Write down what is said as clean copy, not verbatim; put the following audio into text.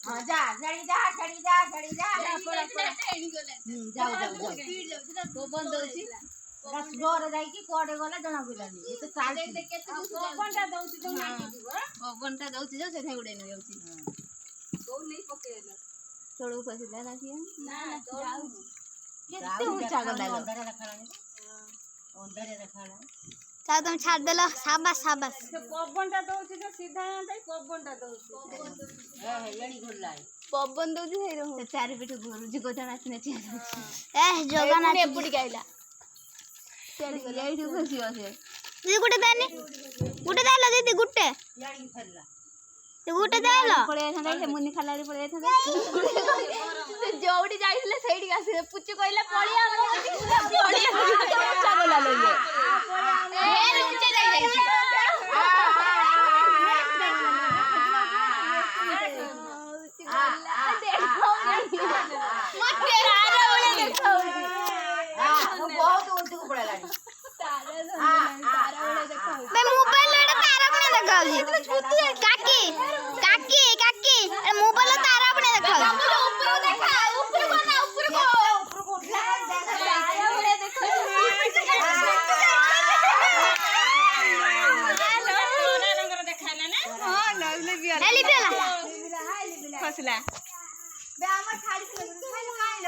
हां जा चढ़ी जा जाओ स्पीड जाऊ तो बंद होची बस डोर जाई कि कोडे गला जणा बुलानी ये तो चाल देख केते पवनटा दउची जो नाटी दिबो पवनटा दउची जो से उड़े न जाउची तो नहीं पकेला चढ़ू फसिला ना कि ना जाऊ केते ऊंचा गला अंदर रखाला ता तुम छाड़ देलो शाबाश शाबाश पवनटा दउची जो सीधा आंदै पवनटा दउची एड़ी घुरलाई पवन दउची हे रहो से चारि पिठ घुरुची को जना चिने ए जोगाना एपुडी गाइला चढ़ी गले एड़ी फसी आसे दीदी गुटे देनी गुटे देलो दीदी गुटे याड़ी फरला ते गुटे देलो पळे थांदा से मुनि खालारी पळे थांदा से जोडी जाइले सेडी गासे पुच्चू कइला पळिया पळिया ऊंचा बोला लइले ढेर ऊंचे जाई जाई मते रारे ओले देखाउ बहुत ऊंचे को पळेला तारा ओले देखाउ मैं मोबाइल ले तारा अपने देखाउ जी काकी काकी काकी मोबाइल तारा अपने देखाउ ऊपर देखा ऊपर को ना ऊपर को उठला तारा ओले देखाउ हेली बेला फसला बे हमर थाली